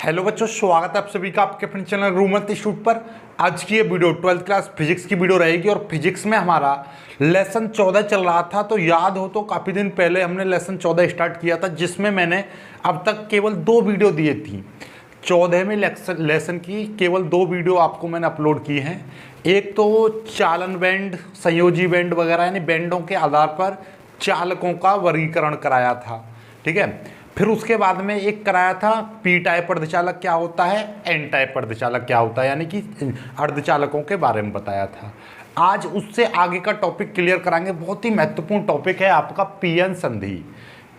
Hello बच्चों, स्वागत है आप सभी का आपके अपने चैनल रूमत इंस्टीट्यूट पर। आज की ये वीडियो 12th क्लास फिजिक्स की वीडियो रहेगी और फिजिक्स में हमारा लेसन 14 चल रहा था। तो याद हो तो काफ़ी दिन पहले हमने लेसन 14 स्टार्ट किया था, जिसमें मैंने अब तक केवल 2 वीडियो दिए थी। 14 में लेसन की केवल 2 वीडियो आपको मैंने अपलोड की हैं। एक तो चालन बैंड, संयोजी बैंड वगैरह यानी बैंडों के आधार पर चालकों का वर्गीकरण कराया था, ठीक है। फिर उसके बाद में एक कराया था पी टाइप अर्धचालक क्या होता है, एन टाइप अर्धचालक क्या होता है, यानी कि अर्धचालकों के बारे में बताया था। आज उससे आगे का टॉपिक क्लियर कराएंगे। बहुत ही महत्वपूर्ण टॉपिक है आपका पीएन संधि।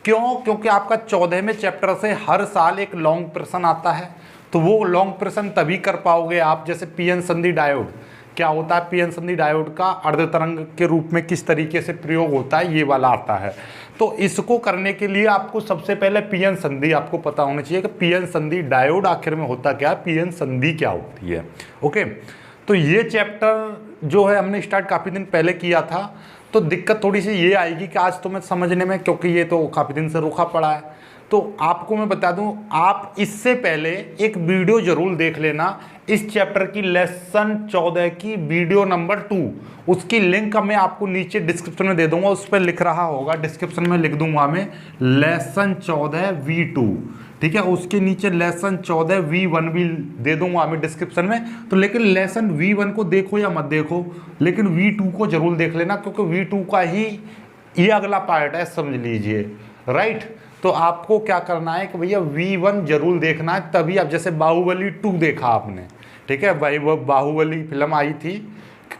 क्यों? क्योंकि आपका 14वें चैप्टर से हर साल एक लॉन्ग प्रश्न आता है, तो वो लॉन्ग प्रश्न तभी कर पाओगे आप। जैसे पीएन संधि डायोड क्या होता है, पीएन संधि डायोड का अर्ध तरंग के रूप में किस तरीके से प्रयोग होता है, ये वाला आता है। तो इसको करने के लिए आपको सबसे पहले पीएन संधि आपको पता होना चाहिए कि पीएन संधि डायोड आखिर में होता क्या है, पीएन संधि क्या होती है। ओके, तो ये चैप्टर जो है हमने स्टार्ट काफ़ी दिन पहले किया था। तो दिक्कत थोड़ी सी ये आएगी कि आज तुम्हें समझने में, क्योंकि ये तो काफ़ी दिन से रुका पड़ा है। तो आपको मैं बता दूं, आप इससे पहले एक वीडियो जरूर देख लेना इस चैप्टर की लेसन 14 की वीडियो नंबर 2। उसकी लिंक मैं आपको नीचे डिस्क्रिप्शन में दे दूंगा, उस पर लिख रहा होगा, डिस्क्रिप्शन में लिख दूंगा मैं लेसन 14 V2, ठीक है। उसके नीचे लेसन 14 V1 भी दे दूंगा मैं डिस्क्रिप्शन में। तो लेकिन लेसन V1 को देखो या मत देखो, लेकिन V2 को जरूर देख लेना, क्योंकि V2 का ही ये अगला पार्ट है, समझ लीजिए, राइट। तो आपको क्या करना है कि भैया V1 जरूर देखना है, तभी आप, जैसे बाहुबली 2 देखा आपने, ठीक है भाई, वो बाहुबली फिल्म आई थी,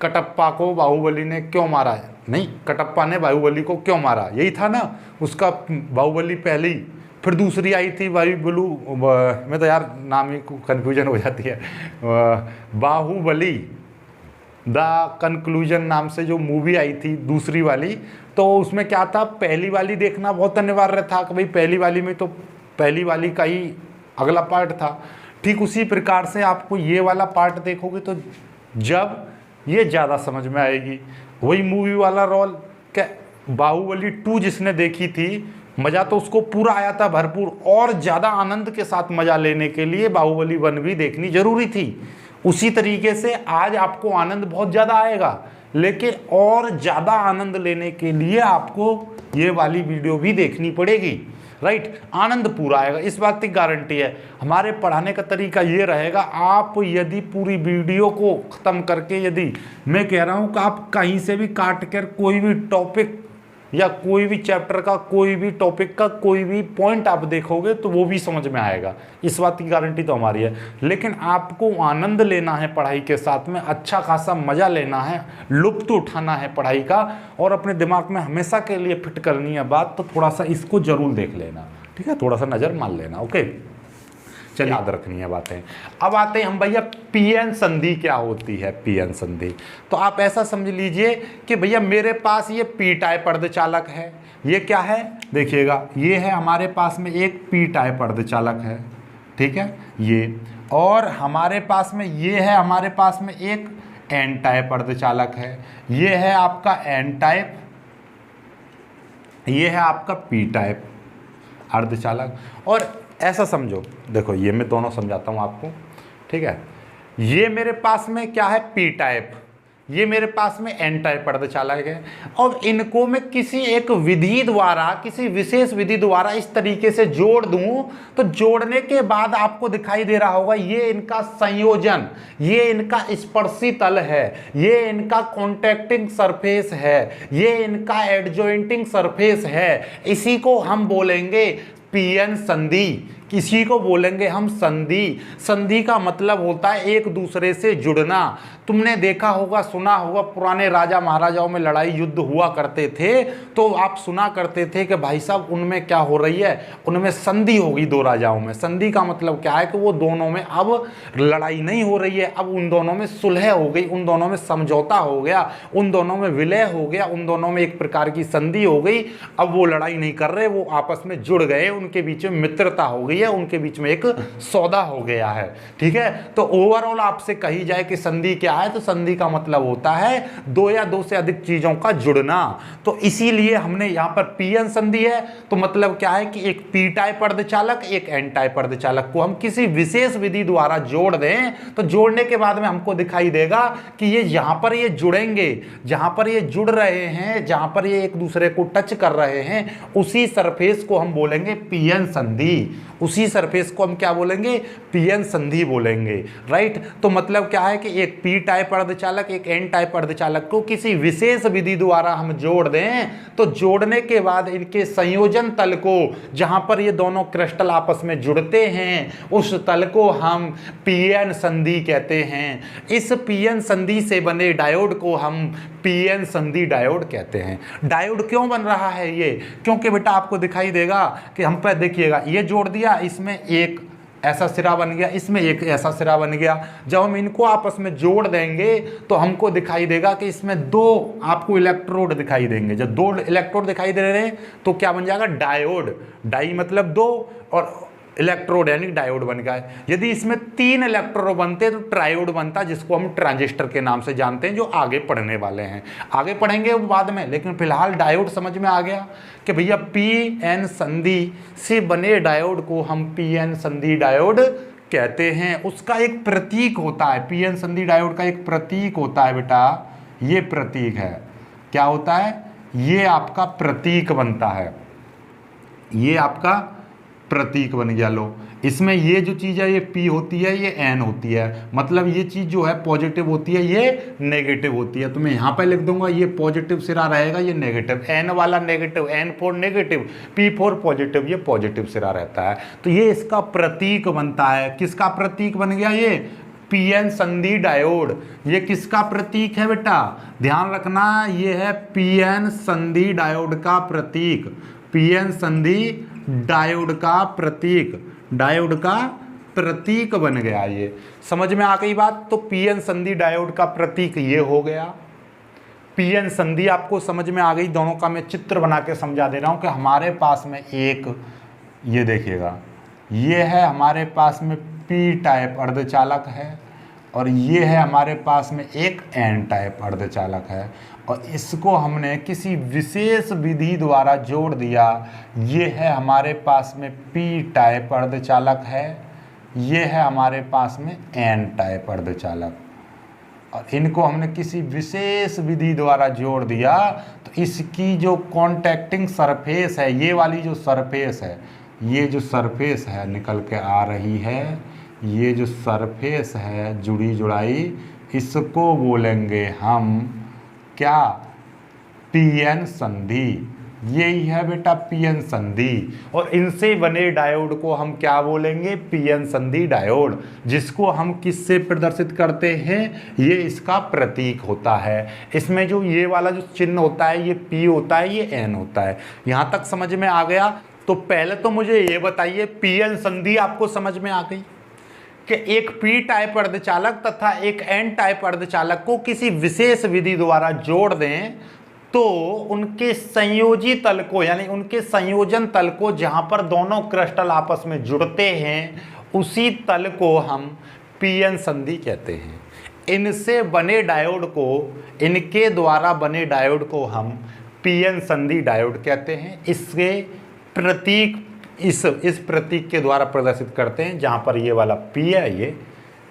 कटप्पा को बाहुबली ने क्यों मारा है, नहीं, कटप्पा ने बाहुबली को क्यों मारा, यही था ना उसका। बाहुबली पहली, फिर दूसरी आई थी बाहुबली, मैं तो यार नाम ही कन्फ्यूजन हो जाती है, बाहुबली द कंक्लूजन नाम से जो मूवी आई थी दूसरी वाली। तो उसमें क्या था, पहली वाली देखना बहुत अनिवार्य था कि भाई पहली वाली में तो पहली वाली का ही अगला पार्ट था। ठीक उसी प्रकार से आपको ये वाला पार्ट देखोगे तो जब ये ज़्यादा समझ में आएगी। वही मूवी वाला रोल क्या, बाहुबली 2 जिसने देखी थी, मज़ा तो उसको पूरा आया था भरपूर, और ज़्यादा आनंद के साथ मज़ा लेने के लिए बाहुबली 1 भी देखनी जरूरी थी। उसी तरीके से आज आपको आनंद बहुत ज़्यादा आएगा, लेकिन और ज़्यादा आनंद लेने के लिए आपको ये वाली वीडियो भी देखनी पड़ेगी, राइट। आनंद पूरा आएगा, इस बात की गारंटी है। हमारे पढ़ाने का तरीका ये रहेगा, आप यदि पूरी वीडियो को ख़त्म करके, यदि मैं कह रहा हूँ कि आप कहीं से भी काट कर कोई भी टॉपिक या कोई भी चैप्टर का कोई भी टॉपिक का कोई भी पॉइंट आप देखोगे तो वो भी समझ में आएगा, इस बात की गारंटी तो हमारी है। लेकिन आपको आनंद लेना है पढ़ाई के साथ में, अच्छा खासा मज़ा लेना है, लुत्फ़ उठाना है पढ़ाई का, और अपने दिमाग में हमेशा के लिए फिट करनी है बात। तो थोड़ा सा इसको ज़रूर देख लेना, ठीक है, थोड़ा सा नज़र मान लेना, ओके। चलिए, याद रखनी है बातें। अब आते हैं हम भैया पीएन संधि क्या होती है। पीएन संधि तो आप ऐसा समझ लीजिए कि भैया मेरे पास ये पी टाइप अर्धचालक है। ये क्या है देखिएगा, ये है हमारे पास में एक पी टाइप अर्धचालक है, ठीक है ये, और हमारे पास में ये है, हमारे पास में एक एन टाइप अर्धचालक है। ये है आपका एन टाइप, ये है आपका पी टाइप अर्धचालक। और ऐसा समझो, देखो ये मैं दोनों समझाता हूँ आपको, ठीक है। ये मेरे पास में क्या है, पी टाइप, ये मेरे पास में एन टाइप अर्धचालक है। और इनको मैं किसी एक विधि द्वारा, किसी विशेष विधि द्वारा इस तरीके से जोड़ दूं, तो जोड़ने के बाद आपको दिखाई दे रहा होगा ये इनका संयोजन, ये इनका स्पर्शी तल है, ये इनका कॉन्टैक्टिंग सरफेस है, ये इनका एडजॉइंटिंग सरफेस है। इसी को हम बोलेंगे पीएन संधि, किसी को बोलेंगे हम संधि। संधि का मतलब होता है एक दूसरे से जुड़ना। तुमने देखा होगा, सुना होगा, पुराने राजा महाराजाओं में लड़ाई युद्ध हुआ करते थे, तो आप सुना करते थे कि भाई साहब उनमें क्या हो रही है, उनमें संधि होगी दो राजाओं में। संधि का मतलब क्या है कि वो दोनों में अब लड़ाई नहीं हो रही है, अब उन दोनों में सुलह हो गई, उन दोनों में समझौता हो गया, उन दोनों में विलय हो गया, उन दोनों में एक प्रकार की संधि हो गई। अब वो लड़ाई नहीं कर रहे, वो आपस में जुड़ गए, उनके बीच में मित्रता हो गई, रही है, उनके बीच में एक सौदा हो गया है। ठीक है, तो ओवरऑल आपसे कही जाए कि संधि क्या है, तो संधि का मतलब होता है दो या दो से अधिक चीजों का जुड़ना। तो इसीलिए हमने यहां पर पीएन संधि है, तो मतलब क्या है कि एक पी टाइप अर्धचालक एक एन टाइप अर्धचालक को हम किसी विशेष विधि द्वारा जोड़ दें, तो जोड़ने के बाद में हमको दिखाई देगा कि ये यहां पर ये जुड़ेंगे, जहां पर ये जुड़ रहे हैं, जहां पर ये एक दूसरे को टच कर रहे हैं, उसी सरफेस को हम बोलेंगे पीएन संधि। उसी सरफेस को हम क्या बोलेंगे, पीएन संधि बोलेंगे। राइट, तो मतलब क्या है कि एक पी टाइप अर्धचालक एक एन टाइप अर्धचालक को किसी विशेष विधि द्वारा हम जोड़ दें, तो जोड़ने के बाद इनके संयोजन तल को, जहां पर ये दोनों क्रिस्टल आपस में जुड़ते हैं, उस तल को हम पीएन संधि कहते हैं। इस पीएन संधि से बने डायोड को हम पीएन संधि डायोड कहते हैं। डायोड क्यों बन रहा है ये, क्योंकि बेटा आपको दिखाई देगा कि हम पर देखिएगा, ये जोड़ दिया, इसमें एक ऐसा सिरा बन गया, इसमें एक ऐसा सिरा बन गया। जब हम इनको आपस में जोड़ देंगे तो हमको दिखाई देगा कि इसमें दो आपको इलेक्ट्रोड दिखाई देंगे। जब दो इलेक्ट्रोड दिखाई दे रहे हैं तो क्या बन जाएगा, डायोड। डाई मतलब दो और इलेक्ट्रोड यानी डायोड बन गया है। यदि इसमें तीन इलेक्ट्रोड बनते तो ट्रायोड बनता, जिसको हम ट्रांजिस्टर के नाम से जानते हैं, जो आगे पढ़ने वाले हैं। आगे पढ़ेंगे बाद में, लेकिन फिलहाल डायोड समझ में आ गया कि भैया पी एन संधि से बने डायोड को हम पी एन संधि डायोड कहते हैं। उसका एक प्रतीक होता है, पी एन संधि डायोड का एक प्रतीक होता है बेटा, ये प्रतीक है। क्या होता है, ये आपका प्रतीक बनता है, ये आपका प्रतीक बन गया। लो, इसमें ये जो चीज़ है ये P होती है, ये N होती है, मतलब ये चीज़ जो है पॉजिटिव होती है, ये नेगेटिव होती है। तो मैं यहाँ पे लिख दूंगा, ये पॉजिटिव सिरा रहेगा, ये नेगेटिव, N वाला negative, N4 negative, P4 positive, ये पॉजिटिव सिरा रहता है। तो ये इसका प्रतीक बनता है। किसका प्रतीक बन गया, ये पीएन संधि डायोड। ये किसका प्रतीक है बेटा, ध्यान रखना, ये है पीएन संधि डायोड का प्रतीक, पीएन संधि डायोड का प्रतीक, डायोड का प्रतीक बन गया। ये समझ में आ गई बात। तो पीएन संधि डायोड का प्रतीक ये हो गया। पीएन संधि आपको समझ में आ गई। दोनों का मैं चित्र बना के समझा दे रहा हूं कि हमारे पास में एक, ये देखिएगा, ये है हमारे पास में पी टाइप अर्धचालक है, और ये है हमारे पास में एक एन टाइप अर्धचालक है, और इसको हमने किसी विशेष विधि द्वारा जोड़ दिया। ये है हमारे पास में पी टाइप अर्धचालक है, ये है हमारे पास में एन टाइप अर्धचालक, और इनको हमने किसी विशेष विधि द्वारा जोड़ दिया। तो इसकी जो कॉन्टैक्टिंग सरफेस है, ये वाली जो सरफेस है, ये जो सरफेस है निकल के आ रही है, ये जो सरफेस है जुड़ी जुड़ाई, इसको बोलेंगे हम क्या, पीएन संधि। यही है बेटा पीएन संधि, और इनसे बने डायोड को हम क्या बोलेंगे, पीएन संधि डायोड, जिसको हम किससे प्रदर्शित करते हैं, ये इसका प्रतीक होता है। इसमें जो ये वाला जो चिन्ह होता है, ये पी होता है, ये एन होता है। यहां तक समझ में आ गया। तो पहले तो मुझे ये बताइए, पीएन संधि आपको समझ में आ गई कि एक पी टाइप अर्धचालक तथा एक एन टाइप अर्धचालक को किसी विशेष विधि द्वारा जोड़ दें, तो उनके संयोजी तल को, यानी उनके संयोजन तल को, जहां पर दोनों क्रिस्टल आपस में जुड़ते हैं, उसी तल को हम पीएन संधि कहते हैं। इनसे बने डायोड को, इनके द्वारा बने डायोड को हम पीएन संधि डायोड कहते हैं। इसके प्रतीक इस प्रतीक के द्वारा प्रदर्शित करते हैं, जहां पर ये वाला P है, ये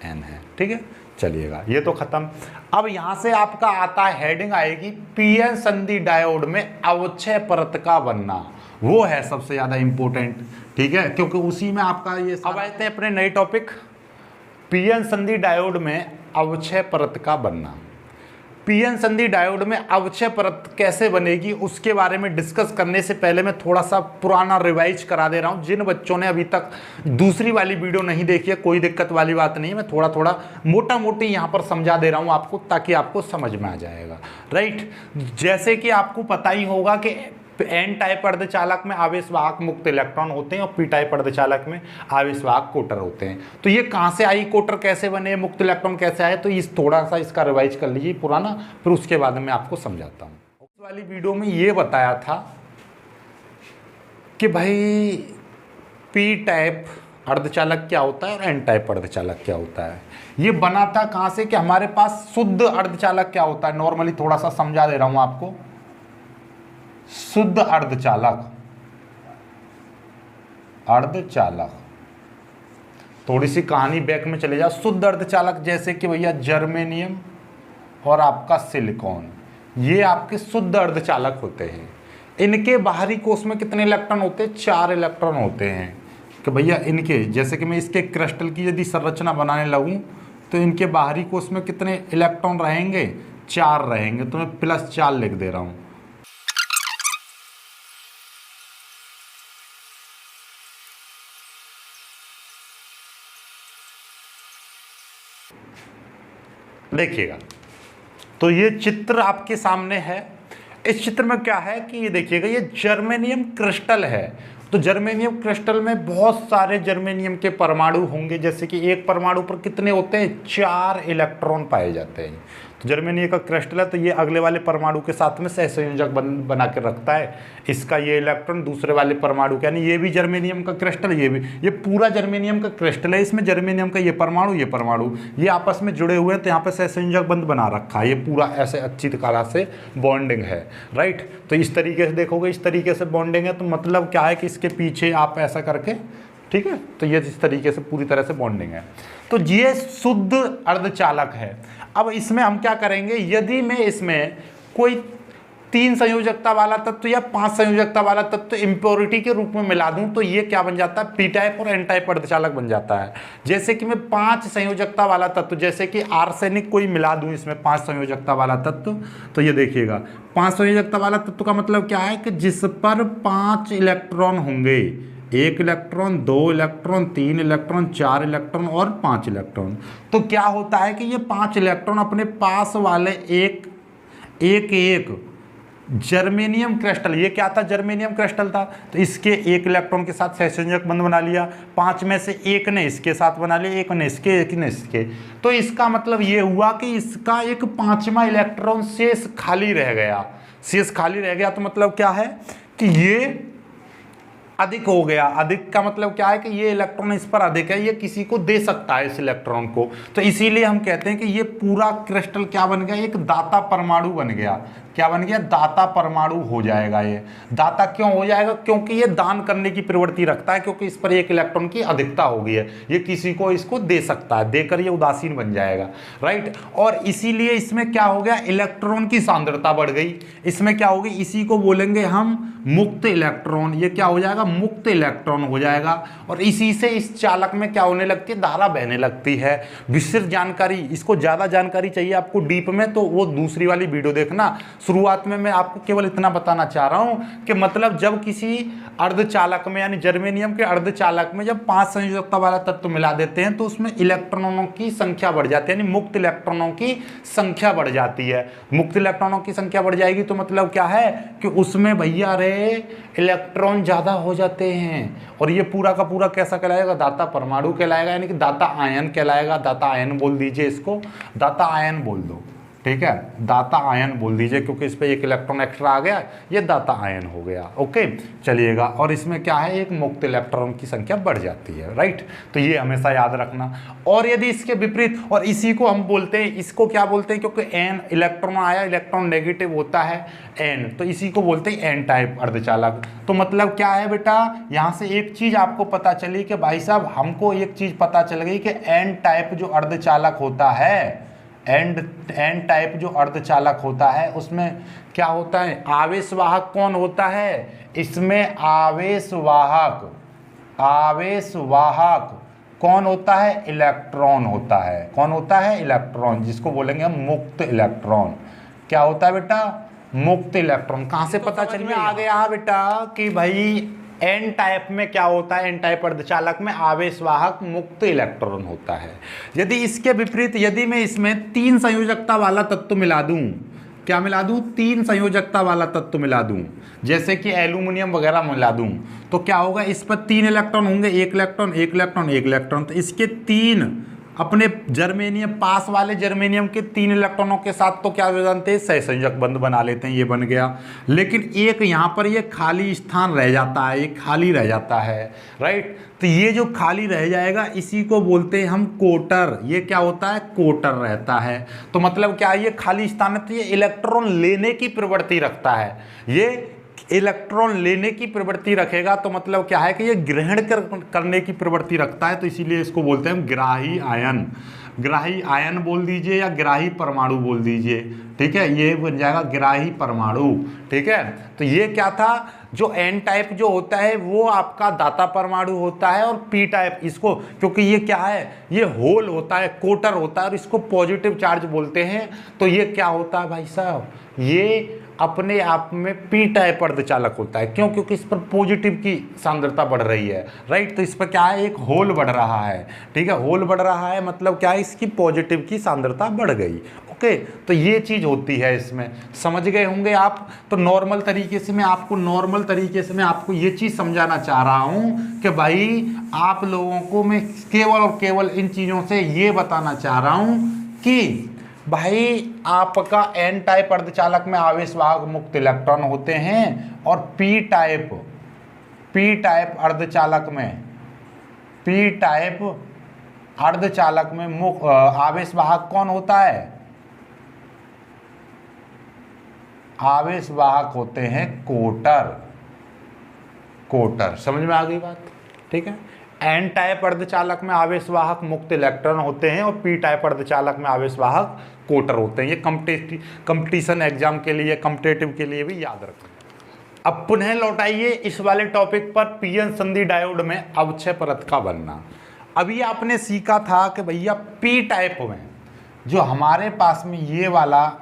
N है। ठीक है, चलिएगा, ये तो खत्म। अब यहां से आपका आता है, हेडिंग आएगी, पीएन संधि डायोड में अवक्षय परत का बनना। वो है सबसे ज्यादा इंपॉर्टेंट। ठीक है, क्योंकि उसी में आपका ये। अब आते हैं अपने नए टॉपिक, पीएन संधि डायोड में अवक्षय परत का बनना। पीएन संधि डायोड में अवक्षय परत कैसे बनेगी, उसके बारे में डिस्कस करने से पहले मैं थोड़ा सा पुराना रिवाइज करा दे रहा हूं। जिन बच्चों ने अभी तक दूसरी वाली वीडियो नहीं देखी है, कोई दिक्कत वाली बात नहीं है, मैं थोड़ा थोड़ा मोटा मोटी यहां पर समझा दे रहा हूं आपको, ताकि आपको समझ में आ जाएगा। राइट, जैसे कि आपको पता ही होगा कि एन टाइप अर्धचालक में आवेशवाहक मुक्त इलेक्ट्रॉन होते हैं, और पी टाइप अर्धचालक में आवेशवाहक कोटर होते हैं। तो ये कहाँ से आई, कोटर कैसे बने, मुक्त इलेक्ट्रॉन कैसे आए, तो इस थोड़ा सा इसका रिवाइज कर लीजिए पुराना, फिर उसके बाद मैं आपको समझाता हूँ। उस वाली वीडियो में ये बताया था कि भाई पी टाइप अर्धचालक क्या होता है और एन टाइप अर्धचालक क्या होता है। ये बना था कहाँ से कि हमारे पास शुद्ध अर्धचालक क्या होता है, नॉर्मली थोड़ा सा समझा दे रहा हूं आपको। शुद्ध अर्धचालक, अर्धचालक, थोड़ी सी कहानी बैक में चले जाओ। शुद्ध अर्धचालक जैसे कि भैया जर्मेनियम और आपका सिलिकॉन, ये आपके शुद्ध अर्धचालक होते हैं। इनके बाहरी कोष में कितने इलेक्ट्रॉन होते हैं, 4 इलेक्ट्रॉन होते हैं। कि भैया इनके, जैसे कि मैं इसके क्रिस्टल की यदि संरचना बनाने लगूं तो इनके बाहरी कोष में कितने इलेक्ट्रॉन रहेंगे, 4 रहेंगे। तो मैं +4 लिख दे रहा हूं। देखिएगा, तो ये चित्र आपके सामने है। इस चित्र में क्या है कि ये देखिएगा, ये जर्मेनियम क्रिस्टल है। तो जर्मेनियम क्रिस्टल में बहुत सारे जर्मेनियम के परमाणु होंगे। जैसे कि एक परमाणु पर कितने होते हैं, 4 इलेक्ट्रॉन पाए जाते हैं। तो जर्मेनियम का क्रिस्टल है, तो ये अगले वाले परमाणु के साथ में सहसंयोजक बना के रखता है। इसका ये इलेक्ट्रॉन दूसरे वाले परमाणु का, यानी ये भी जर्मेनियम का क्रिस्टल, ये पूरा जर्मेनियम का क्रिस्टल है। इसमें जर्मेनियम का ये परमाणु ये आपस में जुड़े हुए हैं। तो यहाँ पे सहसंयोजक बंध बना रखा है। ये पूरा ऐसे अच्छी तरह से बॉन्डिंग है, राइट। तो इस तरीके से देखोगे, इस तरीके से बॉन्डिंग है। तो मतलब क्या है कि इसके पीछे आप ऐसा करके, ठीक है, तो ये इस तरीके से पूरी तरह से बॉन्डिंग है। तो ये शुद्ध अर्धचालक है। अब इसमें हम क्या करेंगे, यदि मैं इसमें कोई 3 संयोजकता वाला तत्व या 5 संयोजकता वाला तत्व इम्प्योरिटी के रूप में मिला दूं तो ये क्या बन जाता है, पी टाइप और एन टाइप अर्धचालक बन जाता है। जैसे कि मैं 5 संयोजकता वाला तत्व, जैसे कि आर्सेनिक कोई मिला दूं इसमें 5 संयोजकता वाला तत्व, तो ये देखिएगा 5 संयोजकता वाला तत्व का मतलब क्या है कि जिस पर 5 इलेक्ट्रॉन होंगे, 1 इलेक्ट्रॉन, 2 इलेक्ट्रॉन, 3 इलेक्ट्रॉन, 4 इलेक्ट्रॉन और 5 इलेक्ट्रॉन। तो क्या होता है कि ये 5 इलेक्ट्रॉन अपने पास वाले एक जर्मेनियम क्रिस्टल, ये क्या था, जर्मेनियम क्रिस्टल था, तो इसके 1 इलेक्ट्रॉन के साथ सहसंयोजक बंध बना लिया। 5 में से 1 ने इसके साथ बना लिया, 1 ने इसके, 1 ने इसके। तो इसका मतलब ये हुआ कि इसका एक 5वां इलेक्ट्रॉन शेष खाली रह गया। शेष खाली रह गया तो मतलब क्या है कि ये अधिक हो गया। अधिक का मतलब क्या है कि ये इलेक्ट्रॉन इस पर अधिक है, ये किसी को दे सकता है इस इलेक्ट्रॉन को। तो इसीलिए हम कहते हैं कि ये पूरा क्रिस्टल क्या बन गया, एक दाता परमाणु बन गया। क्या बन गया, दाता परमाणु हो जाएगा। ये दाता क्यों हो जाएगा, क्योंकि ये दान करने की प्रवृत्ति रखता है, क्योंकि इस पर 1 इलेक्ट्रॉन की अधिकता हो गई है। ये किसी को इसको दे सकता है, देकर ये उदासीन बन जाएगा, राइट। और इसीलिए इसमें क्या हो गया, इलेक्ट्रॉन की सांद्रता बढ़ गई। इसमें क्या होगी, इसी को बोलेंगे हम मुक्त इलेक्ट्रॉन। ये क्या हो जाएगा, मुक्त इलेक्ट्रॉन हो जाएगा। और इसी से इस चालक में क्या होने लगती है, धारा बहने लगती है। विस्तृत जानकारी, इसको ज़्यादा जानकारी चाहिए आपको डीप में, तो वो दूसरी वाली वीडियो देखना। शुरुआत में मैं आपको केवल इतना बताना चाह रहा हूं कि मतलब जब किसी अर्धचालक में, यानी जर्मेनियम के अर्धचालक में जब 5 संयोजकता वाला तत्व मिला देते हैं तो उसमें इलेक्ट्रॉनों की संख्या बढ़ जाती है, यानी मुक्त इलेक्ट्रॉनों की संख्या बढ़ जाती है। मुक्त इलेक्ट्रॉनों की संख्या बढ़ जाएगी तो मतलब क्या है कि उसमें भैया रे इलेक्ट्रॉन ज्यादा हो जाते हैं। और ये पूरा का पूरा कैसा कहलाएगा, दाता परमाणु कहलाएगा, यानी कि दाता आयन कहलाएगा। दाता आयन बोल दीजिए इसको, दाता आयन बोल दो, ठीक है, दाता आयन बोल दीजिए, क्योंकि इस पे 1 इलेक्ट्रॉन एक्स्ट्रा आ गया, ये दाता आयन हो गया। ओके, चलिएगा। और इसमें क्या है, एक मुक्त इलेक्ट्रॉन की संख्या बढ़ जाती है, राइट। तो ये हमेशा याद रखना। और यदि इसके विपरीत, और इसी को हम बोलते हैं, इसको क्या बोलते हैं, क्योंकि एन इलेक्ट्रॉन आया, इलेक्ट्रॉन नेगेटिव होता है एन, तो इसी को बोलते हैं एन टाइप अर्धचालक। तो मतलब क्या है बेटा, यहाँ से एक चीज आपको पता चली कि भाई साहब हमको एक चीज पता चल गई कि एन टाइप जो अर्धचालक होता है, एन टाइप जो अर्धचालक होता है उसमें क्या होता है, आवेशवाहक कौन होता है, इसमें आवेशवाहक कौन होता है, इलेक्ट्रॉन होता है। कौन होता है, इलेक्ट्रॉन, जिसको बोलेंगे हम मुक्त इलेक्ट्रॉन। क्या होता है बेटा, मुक्त इलेक्ट्रॉन। कहां से पता चल आ गया बेटा कि भाई एन टाइप में क्या होता है, एन टाइप अर्धचालक में आवेशवाहक मुक्त इलेक्ट्रॉन होता है। यदि इसके विपरीत, यदि मैं इसमें 3 संयोजकता वाला तत्व मिला दूं, क्या मिला दूं, 3 संयोजकता वाला तत्व मिला दूं, जैसे कि एल्यूमिनियम वगैरह मिला दूं, तो क्या होगा, इस पर 3 इलेक्ट्रॉन होंगे, 1 इलेक्ट्रॉन, 1 इलेक्ट्रॉन, 1 इलेक्ट्रॉन। तो इसके 3 अपने जर्मेनियम पास वाले जर्मेनियम के 3 इलेक्ट्रॉनों के साथ तो क्या हो जानते हैं, सहसंयोजक बंध बना लेते हैं, ये बन गया। लेकिन एक यहाँ पर ये खाली स्थान रह जाता है, ये खाली रह जाता है, राइट। तो ये जो खाली रह जाएगा इसी को बोलते हैं हम कोटर। ये क्या होता है, कोटर रहता है। तो मतलब क्या है, ये खाली स्थान है तो ये इलेक्ट्रॉन लेने की प्रवृत्ति रखता है। ये इलेक्ट्रॉन लेने की प्रवृत्ति रखेगा तो मतलब क्या है कि ये ग्रहण करने की प्रवृत्ति रखता है, तो इसीलिए इसको बोलते हैं ग्राही आयन। ग्राही आयन बोल दीजिए या ग्राही परमाणु बोल दीजिए, ठीक है, ये बन जाएगा ग्राही परमाणु, ठीक है। तो ये क्या था, जो एन टाइप जो होता है वो आपका दाता परमाणु होता है, और पी टाइप इसको, क्योंकि ये क्या है, ये होल होता है, कोटर होता है, और इसको पॉजिटिव चार्ज बोलते हैं। तो ये क्या होता है भाई साहब, ये अपने आप में पी टाइप अर्धचालक होता है। क्यों, क्योंकि इस पर पॉजिटिव की सांद्रता बढ़ रही है, राइट। तो इस पर क्या है, एक होल बढ़ रहा है, ठीक है, होल बढ़ रहा है मतलब क्या है, इसकी पॉजिटिव की सांद्रता बढ़ गई। ओके, तो ये चीज होती है इसमें, समझ गए होंगे आप। तो नॉर्मल तरीके से मैं आपको ये चीज समझाना चाह रहा हूं कि भाई आप लोगों को मैं केवल और केवल इन चीजों से ये बताना चाह रहा हूं कि भाई आपका एन टाइप अर्धचालक में आवेश वाहक मुक्त इलेक्ट्रॉन होते हैं, और पी टाइप अर्धचालक में आवेश वाहक कौन होता है, आवेश वाहक होते हैं कोटर। समझ में आ गई बात, ठीक है। एन टाइप अर्धचालक में आवेश वाहक मुक्त इलेक्ट्रॉन होते हैं, और पी टाइप अर्धचालक में आवेश वाहक कोटर होते हैं। ये कंपटीशन एग्जाम के लिए, कॉम्पिटिटिव के लिए भी याद रखें। अब पुनः लौटाइए इस वाले टॉपिक पर, पीएन संधि डायोड में अवक्षय परत का बनना। अभी आपने सीखा था कि भैया पी टाइप में जो हमारे पास में ये वाला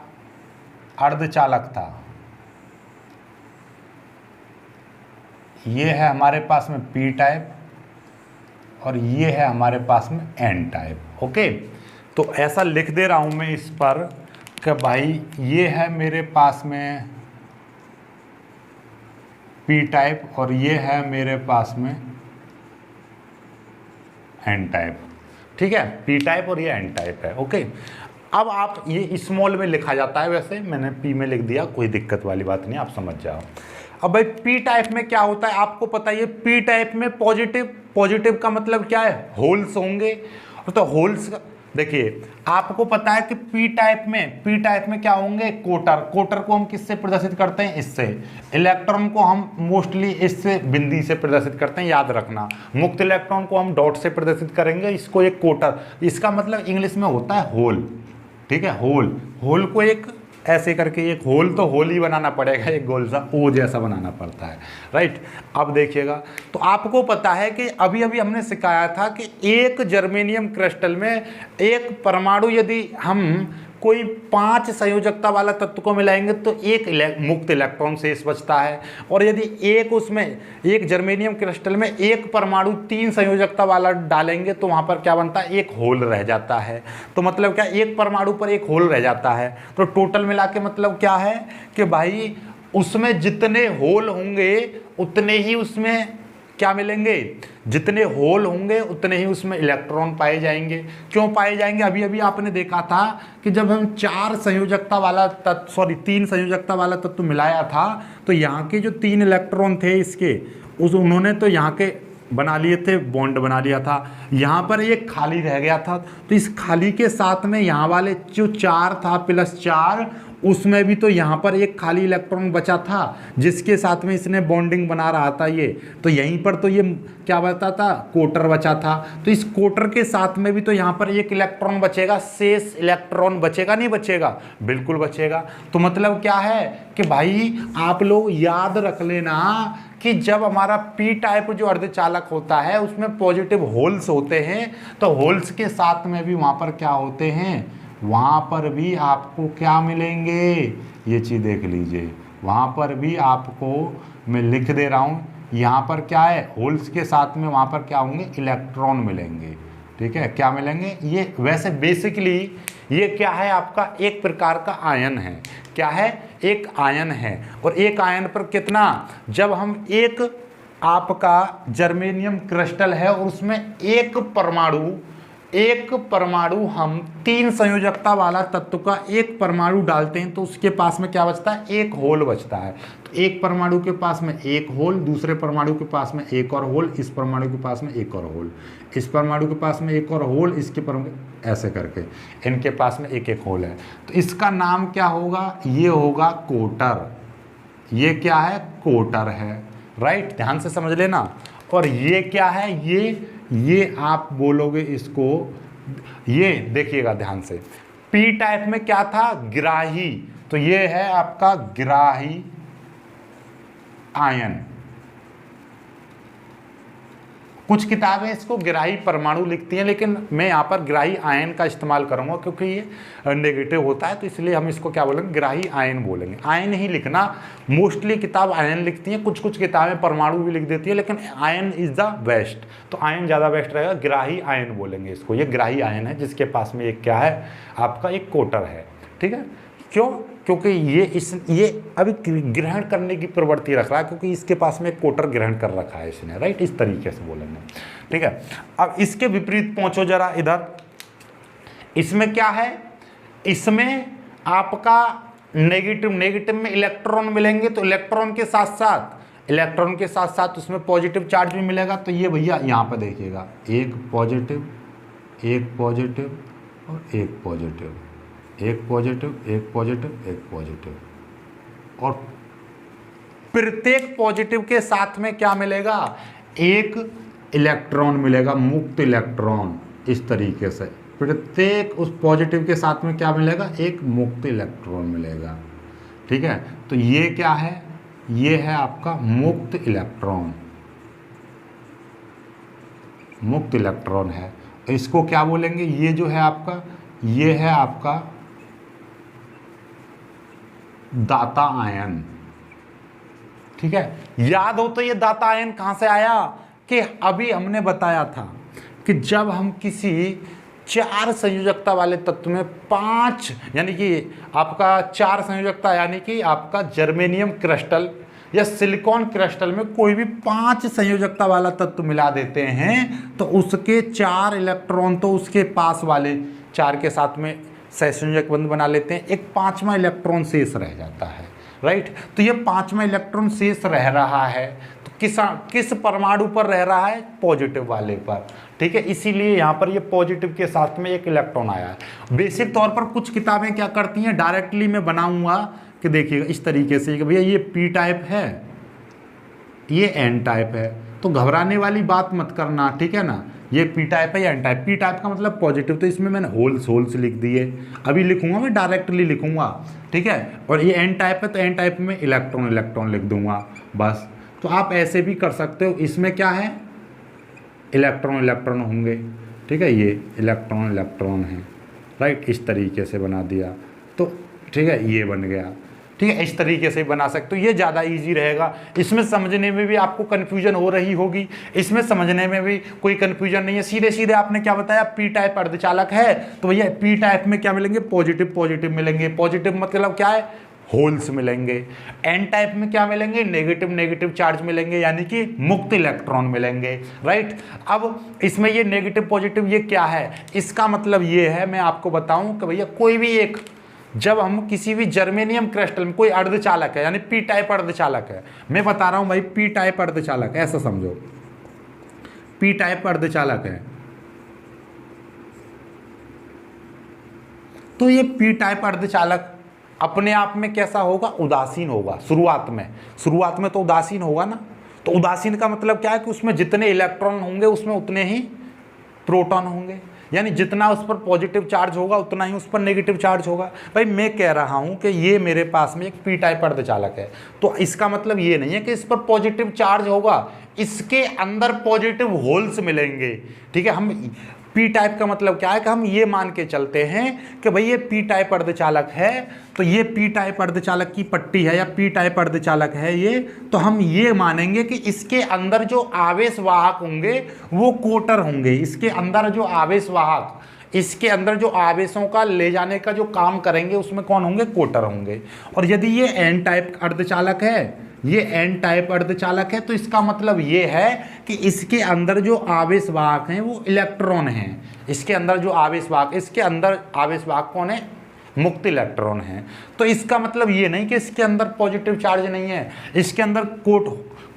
अर्धचालक था, ये है हमारे पास में पी टाइप, और ये है हमारे पास में एन टाइप। ओके, तो ऐसा लिख दे रहा हूं मैं इस पर कि भाई ये है मेरे पास में पी टाइप, और ये है मेरे पास में एन टाइप, ठीक है, पी टाइप और ये एन टाइप है। ओके, अब आप ये स्मॉल में लिखा जाता है, वैसे मैंने पी में लिख दिया, कोई दिक्कत वाली बात नहीं, आप समझ जाओ। अब भाई पी टाइप में क्या होता है आपको पता है, पी टाइप में पॉजिटिव का मतलब क्या है, होल्स होंगे। तो होल्स देखिए आपको पता है कि पी टाइप में क्या होंगे, कोटर को हम किससे प्रदर्शित करते हैं, इससे। इलेक्ट्रॉन को हम मोस्टली इससे बिंदी से प्रदर्शित करते हैं, याद रखना। मुक्त इलेक्ट्रॉन को हम डॉट से प्रदर्शित करेंगे, इसको एक कोटर, इसका मतलब इंग्लिश में होता है होल, ठीक है। होल को एक ऐसे करके, एक होल तो होल ही बनाना पड़ेगा, एक गोल सा ओ जैसा बनाना पड़ता है, राइट। अब देखिएगा, तो आपको पता है कि अभी हमने सिखाया था कि एक जर्मेनियम क्रिस्टल में एक परमाणु, यदि हम कोई 5 संयोजकता वाला तत्व को मिलाएंगे तो एक मुक्त इलेक्ट्रॉन शेष बचता है, और यदि एक जर्मेनियम क्रिस्टल में एक परमाणु 3 संयोजकता वाला डालेंगे तो वहाँ पर क्या बनता है, एक होल रह जाता है। तो मतलब क्या, एक परमाणु पर एक होल रह जाता है। तो टोटल मिला के मतलब क्या है कि भाई उसमें जितने होल होंगे उतने ही उसमें क्या मिलेंगे, जितने होल होंगे उतने ही उसमें इलेक्ट्रॉन पाए जाएंगे। क्यों पाए जाएंगे, अभी आपने देखा था कि जब हम 3 संयोजकता वाला तत्व मिलाया था, तो यहाँ के जो 3 इलेक्ट्रॉन थे इसके, उन्होंने तो यहाँ के बना लिए थे, बॉन्ड बना लिया था, यहाँ पर एक खाली रह गया था। तो इस खाली के साथ में यहाँ वाले जो 4 था +4, उसमें भी तो यहाँ पर एक खाली इलेक्ट्रॉन बचा था, जिसके साथ में इसने बॉन्डिंग बना रहा था ये। तो यहीं पर तो ये क्या बचा था, कोटर बचा था। तो इस कोटर के साथ में भी तो यहाँ पर एक इलेक्ट्रॉन बचेगा, शेष इलेक्ट्रॉन बचेगा नहीं बचेगा, बिल्कुल बचेगा। तो मतलब क्या है कि भाई आप लोग याद रख लेना कि जब हमारा पी टाइप जो अर्धचालक होता है उसमें पॉजिटिव होल्स होते हैं, तो होल्स के साथ में भी वहाँ पर क्या होते हैं, वहाँ पर भी आपको क्या मिलेंगे, ये चीज़ देख लीजिए, वहाँ पर भी आपको मैं लिख दे रहा हूँ, यहाँ पर क्या है, होल्स के साथ में वहाँ पर क्या होंगे, इलेक्ट्रॉन मिलेंगे, ठीक है। क्या मिलेंगे, ये वैसे बेसिकली ये क्या है, आपका एक प्रकार का आयन है। क्या है, एक आयन है। और एक आयन पर कितना, जब हम एक आपका जर्मेनियम क्रिस्टल है और उसमें एक परमाणु एक परमाणु हम 3 संयोजकता वाला तत्व का एक परमाणु डालते हैं तो उसके पास में क्या बचता है, एक होल बचता है। तो एक परमाणु के पास में एक होल, दूसरे परमाणु के पास में एक और होल, इस परमाणु के पास में एक और होल, इस परमाणु के पास में एक और होल, इसके परमाणु ऐसे करके इनके पास में एक एक होल है। तो इसका नाम क्या होगा, ये होगा कोटर। ये क्या है, कोटर है, राइट, ध्यान से समझ लेना। और ये क्या है, ये आप बोलोगे इसको, ये देखिएगा ध्यान से, पी टाइप में क्या था, ग्राही, तो ये है आपका ग्राही आयन। कुछ किताबें इसको ग्राही परमाणु लिखती हैं, लेकिन मैं यहाँ पर ग्राही आयन का इस्तेमाल करूँगा क्योंकि ये नेगेटिव होता है, तो इसलिए हम इसको क्या बोलेंगे, ग्राही आयन बोलेंगे। आयन ही लिखना, मोस्टली किताब आयन लिखती हैं, कुछ कुछ किताबें परमाणु भी लिख देती है, लेकिन आयन इज द बेस्ट, तो आयन ज़्यादा बेस्ट रहेगा, ग्राही आयन बोलेंगे इसको। ये ग्राही आयन है जिसके पास में एक क्या है, आपका एक कोटर है, ठीक है। क्यों, क्योंकि ये अभी ग्रहण करने की प्रवृत्ति रख रहा है, क्योंकि इसके पास में एक कोटर ग्रहण कर रखा है इसने, राइट, इस तरीके से बोलेंगे, ठीक है। अब इसके विपरीत पहुंचो जरा इधर, इसमें क्या है, इसमें आपका नेगेटिव में इलेक्ट्रॉन मिलेंगे, तो इलेक्ट्रॉन के साथ साथ उसमें पॉजिटिव चार्ज भी मिलेगा। तो ये भैया यहाँ पर देखिएगा, एक पॉजिटिव, एक पॉजिटिव और एक पॉजिटिव, एक पॉजिटिव, एक पॉजिटिव, एक पॉजिटिव, और प्रत्येक पॉजिटिव के साथ में क्या मिलेगा, एक इलेक्ट्रॉन मिलेगा, मुक्त इलेक्ट्रॉन। इस तरीके से प्रत्येक उस पॉजिटिव के साथ में क्या मिलेगा, एक मुक्त इलेक्ट्रॉन मिलेगा, ठीक है। तो ये क्या है, ये है आपका मुक्त इलेक्ट्रॉन, मुक्त इलेक्ट्रॉन है। इसको क्या बोलेंगे, ये जो है आपका, ये है आपका दाता आयन, ठीक है। याद हो तो ये दाता आयन कहां से आया, कि अभी हमने बताया था कि जब हम किसी 4 संयोजकता वाले तत्व में 5, यानी कि आपका 4 संयोजकता, यानी कि आपका जर्मेनियम क्रिस्टल या सिलिकॉन क्रिस्टल में कोई भी 5 संयोजकता वाला तत्व मिला देते हैं, तो उसके 4 इलेक्ट्रॉन तो उसके पास वाले 4 के साथ में सहसंयोजक बंध बना लेते हैं, एक 5वां इलेक्ट्रॉन शेष रह जाता है, राइट। तो ये 5वां इलेक्ट्रॉन शेष रह रहा है, तो किस परमाणु पर रह रहा है, पॉजिटिव वाले पर, ठीक है। इसीलिए यहाँ पर ये पॉजिटिव के साथ में एक इलेक्ट्रॉन आया है। बेसिक तौर पर कुछ किताबें क्या करती हैं, डायरेक्टली मैं बनाऊंगा कि देखिएगा इस तरीके से कि भैया ये पी टाइप है, ये एन टाइप है, तो घबराने वाली बात मत करना, ठीक है ना। ये पी टाइप है या एन टाइप, पी टाइप का मतलब पॉजिटिव, तो इसमें मैंने होल्स लिख दिए, अभी लिखूंगा मैं डायरेक्टली लिखूंगा, ठीक है। और ये एन टाइप है तो एन टाइप में इलेक्ट्रॉन लिख दूंगा बस। तो आप ऐसे भी कर सकते हो, इसमें क्या है, इलेक्ट्रॉन होंगे, ठीक है, ये इलेक्ट्रॉन है, राइट, इस तरीके से बना दिया, तो ठीक है, ये बन गया, ठीक है। इस तरीके से बना सकते हो, ये ज़्यादा इजी रहेगा। इसमें समझने में भी आपको कन्फ्यूजन हो रही होगी, इसमें समझने में भी कोई कन्फ्यूजन नहीं है। सीधे सीधे आपने क्या बताया, पी टाइप अर्धचालक है, तो भैया पी टाइप में क्या मिलेंगे, पॉजिटिव मिलेंगे। पॉजिटिव मतलब क्या है, होल्स मिलेंगे। एन टाइप में क्या मिलेंगे, नेगेटिव चार्ज मिलेंगे, यानी कि मुक्त इलेक्ट्रॉन मिलेंगे, राइट। अब इसमें ये नेगेटिव पॉजिटिव ये क्या है, इसका मतलब ये है, मैं आपको बताऊं कि भैया कोई भी एक, जब हम किसी भी जर्मेनियम क्रिस्टल में कोई अर्धचालक है, यानी पी टाइप अर्धचालक है, मैं बता रहा हूं भाई पी टाइप अर्धचालक है, ऐसा समझो, पी टाइप अर्धचालक है, तो ये पी टाइप अर्धचालक अपने आप में कैसा होगा, उदासीन होगा। शुरुआत में तो उदासीन होगा ना। तो उदासीन का मतलब क्या है कि उसमें जितने इलेक्ट्रॉन होंगे उसमें उतने ही प्रोटॉन होंगे, यानी जितना उस पर पॉजिटिव चार्ज होगा उतना ही उस पर नेगेटिव चार्ज होगा। भाई मैं कह रहा हूं कि ये मेरे पास में एक पी टाइप अर्धचालक है, तो इसका मतलब ये नहीं है कि इस पर पॉजिटिव चार्ज होगा, इसके अंदर पॉजिटिव होल्स मिलेंगे, ठीक है। हम पी टाइप का मतलब क्या है कि हम ये मान के चलते हैं कि भाई ये पी टाइप अर्धचालक है, तो ये पी टाइप अर्धचालक की पट्टी है या पी टाइप अर्धचालक है ये, तो हम ये मानेंगे कि इसके अंदर जो आवेश वाहक होंगे वो कोटर होंगे। इसके अंदर जो आवेश वाहक, इसके अंदर जो आवेशों का ले जाने का जो काम करेंगे उसमें कौन होंगे, कोटर होंगे। और यदि ये एन टाइप अर्धचालक है ये एन टाइप अर्धचालक है, तो इसका मतलब ये है कि इसके अंदर जो आवेश वाहक हैं वो इलेक्ट्रॉन हैं। इसके अंदर जो आवेश वाहक, इसके अंदर आवेश वाहक कौन है? मुक्त इलेक्ट्रॉन है। तो इसका मतलब ये नहीं कि इसके अंदर पॉजिटिव चार्ज नहीं है, इसके अंदर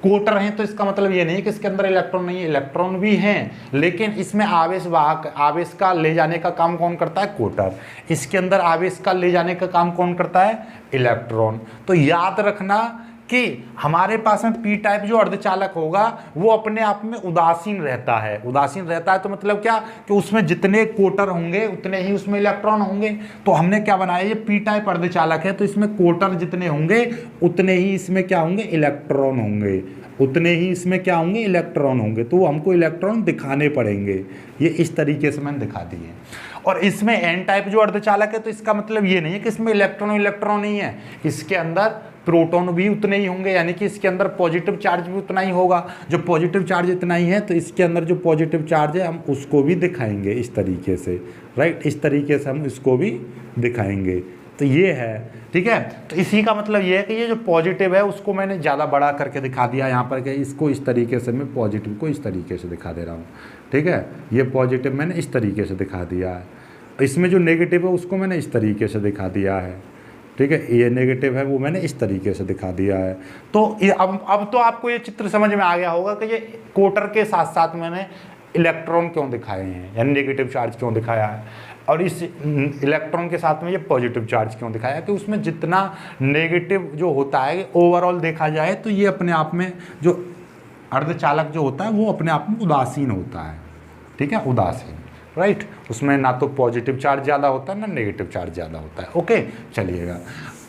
कोटर हैं, तो इसका मतलब ये नहीं कि इसके अंदर इलेक्ट्रॉन नहीं है, इलेक्ट्रॉन भी हैं, लेकिन इसमें आवेश वाहक, आवेश का ले जाने का काम कौन करता है? कोटर। इसके अंदर आवेश का ले जाने का काम कौन करता है? इलेक्ट्रॉन। तो याद रखना कि हमारे पास में पी टाइप जो अर्धचालक होगा वो अपने आप में उदासीन रहता है। उदासीन रहता है तो मतलब क्या कि उसमें जितने कोटर होंगे उतने ही उसमें इलेक्ट्रॉन होंगे। तो हमने क्या बनाया, ये पी टाइप अर्धचालक है, तो इसमें कोटर जितने होंगे उतने ही इसमें क्या होंगे? इलेक्ट्रॉन होंगे। उतने ही इसमें क्या होंगे? इलेक्ट्रॉन होंगे। तो हमको इलेक्ट्रॉन दिखाने पड़ेंगे। ये इस तरीके से मैंने दिखा दिए। और इसमें एन टाइप जो अर्धचालक है, तो इसका मतलब ये नहीं है कि इसमें इलेक्ट्रॉन नहीं है, इसके अंदर प्रोटॉन भी उतने ही होंगे, यानी कि इसके अंदर पॉजिटिव चार्ज भी उतना ही होगा। जो पॉजिटिव चार्ज इतना ही है, तो इसके अंदर जो पॉजिटिव चार्ज है हम उसको भी दिखाएंगे इस तरीके से, राइट। इस तरीके से हम इसको भी दिखाएंगे। तो ये है, ठीक है। तो इसी का मतलब ये है कि ये जो पॉजिटिव है उसको मैंने ज़्यादा बड़ा करके दिखा दिया यहाँ पर, कि इसको इस तरीके से मैं पॉजिटिव को इस तरीके से दिखा दे रहा हूँ, ठीक है। ये पॉजिटिव मैंने इस तरीके से दिखा दिया है, इसमें जो नेगेटिव है उसको मैंने इस तरीके से दिखा दिया है, ठीक है। ये नेगेटिव है वो मैंने इस तरीके से दिखा दिया है। तो अब तो आपको ये चित्र समझ में आ गया होगा कि ये कोटर के साथ साथ मैंने इलेक्ट्रॉन क्यों दिखाए हैं, यानी नेगेटिव चार्ज क्यों दिखाया है, और इस इलेक्ट्रॉन के साथ में ये पॉजिटिव चार्ज क्यों दिखाया, कि उसमें जितना नेगेटिव जो होता है ओवरऑल देखा जाए तो ये अपने आप में जो अर्धचालक जो होता है वो अपने आप में उदासीन होता है, ठीक है, उदासीन, राइट। उसमें ना तो पॉजिटिव चार्ज ज़्यादा होता है ना नेगेटिव चार्ज ज़्यादा होता है। ओके, चलिएगा।